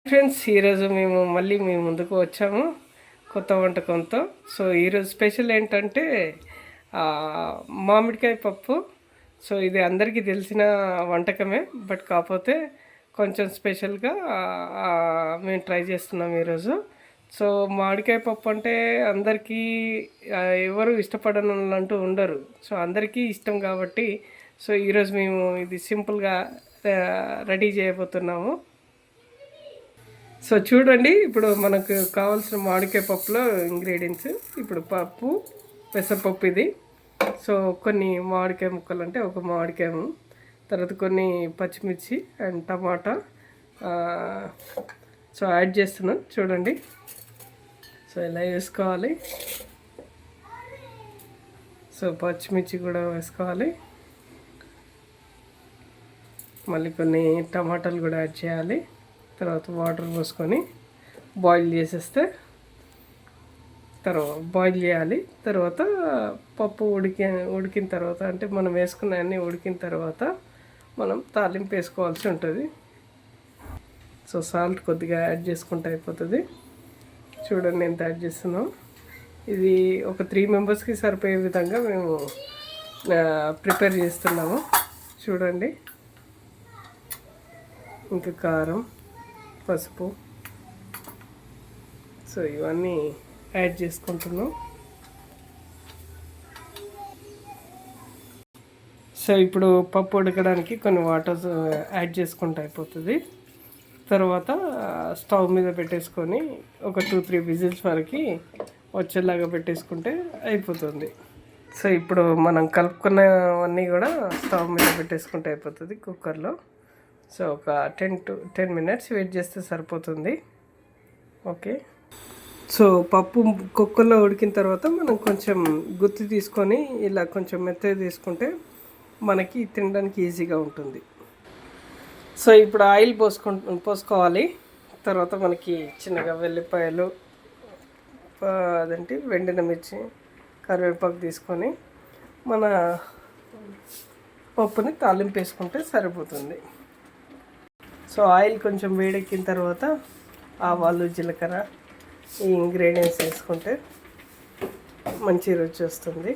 Friends, ఈరోజు మేము మళ్ళీ మీ ముందుకు వచ్చాము కొత్త వంటకంతో. సో ఈరోజు స్పెషల్ ఏంటంటే మామిడికాయ పప్పు. సో ఇది అందరికీ తెలిసిన వంటకమే, బట్ కాకపోతే కొంచెం స్పెషల్గా మేము ట్రై చేస్తున్నాం ఈరోజు. సో మామిడికాయ పప్పు అంటే అందరికీ ఎవరు ఇష్టపడనంటూ ఉండరు. సో అందరికీ ఇష్టం కాబట్టి సో ఈరోజు మేము ఇది సింపుల్గా రెడీ చేయబోతున్నాము. సో చూడండి, ఇప్పుడు మనకు కావాల్సిన మామిడికాయ పప్పులో ఇంగ్రీడియంట్స్. ఇప్పుడు పప్పు, పెసరపప్పు ఇది. సో కొన్ని మామిడికాయ ముక్కలు అంటే ఒక మామిడికాయ, తర్వాత కొన్ని పచ్చిమిర్చి అండ్ టమాటా సో యాడ్ చేస్తున్నాను చూడండి. సో ఇలా వేసుకోవాలి. సో పచ్చిమిర్చి కూడా వేసుకోవాలి. మళ్ళీ కొన్ని టమాటాలు కూడా యాడ్ చేయాలి. తర్వాత వాటర్ పోసుకొని బాయిల్ చేసేస్తే తర్వాత బాయిల్ చేయాలి. తర్వాత పప్పు ఉడికిన తర్వాత అంటే మనం వేసుకున్న అన్నీ ఉడికిన తర్వాత మనం తాలింపు వేసుకోవాల్సి ఉంటుంది. సో సాల్ట్ కొద్దిగా యాడ్ చేసుకుంటే అయిపోతుంది. చూడండి ఎంత యాడ్ చేస్తున్నాం. ఇది ఒక 3 మెంబర్స్కి సరిపోయే విధంగా మేము ప్రిపేర్ చేస్తున్నాము. చూడండి, ఇంకా కారం, పసుపు, సో ఇవన్నీ యాడ్ చేసుకుంటున్నాం. సో ఇప్పుడు పప్పు ఉడకడానికి కొన్ని వాటర్ యాడ్ చేసుకుంటే అయిపోతుంది. తర్వాత స్టవ్ మీద పెట్టేసుకొని ఒక 2-3 విజిల్స్ వరకు వచ్చేలాగా పెట్టేసుకుంటే అయిపోతుంది. సో ఇప్పుడు మనం కలుపుకున్నవన్నీ కూడా స్టవ్ మీద పెట్టేసుకుంటే అయిపోతుంది కుక్కర్లో. సో ఒక 10 మినిట్స్ వెయిట్ చేస్తే సరిపోతుంది. ఓకే. సో పప్పు కుక్కర్లో ఉడికిన తర్వాత మనం కొంచెం గుత్తి తీసుకొని ఇలా కొంచెం మెత్తగా తీసుకుంటే మనకి తినడానికి ఈజీగా ఉంటుంది. సో ఇప్పుడు ఆయిల్ పోసుకోవాలి. తర్వాత మనకి చిన్నగా వెల్లిపాయలు, అదేంటి వెండిన మిర్చి, కరివేపాకు తీసుకొని మన పప్పుని తాలింపు వేసుకుంటే సరిపోతుంది. సో ఆయిల్ కొంచెం వేడెక్కిన తర్వాత ఆవాలు, జీలకర్ర ఈ ఇంగ్రీడియంట్స్ వేసుకుంటే మంచి రుచి వస్తుంది.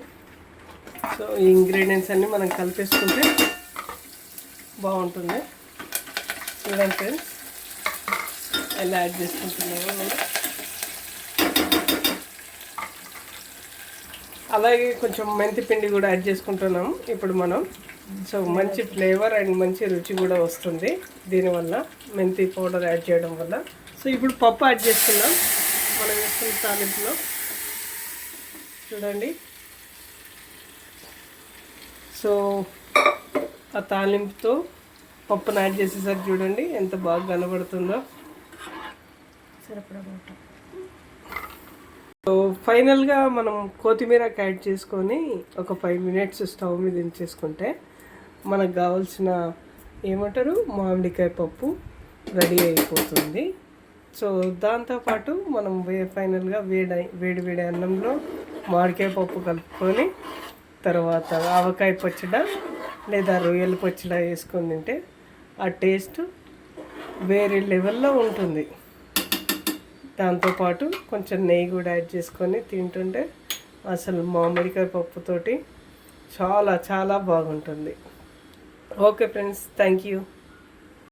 సో ఈ ఇంగ్రీడియంట్స్ అన్నీ మనం కలిపేసుకుంటే బాగుంటుంది. చూడండి ఫ్రెండ్స్, ఎలా యాడ్ చేసుకుంటున్నాము. అలాగే కొంచెం మెంతి పిండి కూడా యాడ్ చేసుకుంటున్నాము ఇప్పుడు మనం. సో మంచి ఫ్లేవర్ అండ్ మంచి రుచి కూడా వస్తుంది దీనివల్ల, మెంతి పౌడర్ యాడ్ చేయడం వల్ల. సో ఇప్పుడు పప్పు యాడ్ చేసుకున్నాం మనం వేసుకున్న తాలింపులో. చూడండి, సో ఆ తాలింపుతో పప్పును యాడ్ చేసేసరికి చూడండి ఎంత బాగా కనబడుతుందో. సో ఫైనల్గా మనం కొత్తిమీరకు యాడ్ చేసుకొని ఒక 5 మినిట్స్ స్టవ్ మీద ఉంచేసుకుంటే మనకు కావాల్సిన ఏమంటారు మామిడికాయ పప్పు రెడీ అయిపోతుంది. సో దాంతోపాటు మనం ఫైనల్గా వేడి అన్నంలో మామిడికాయ పప్పు కలుపుకొని తర్వాత ఆవకాయ పచ్చడి లేదా రొయ్యల పచ్చడి వేసుకొని తింటే ఆ టేస్ట్ వేరే లెవెల్లో ఉంటుంది. దాంతోపాటు కొంచెం నెయ్యి కూడా యాడ్ చేసుకొని తింటుంటే అసలు మామిడికాయ పప్పుతోటి చాలా చాలా బాగుంటుంది. Okay friends, thank you.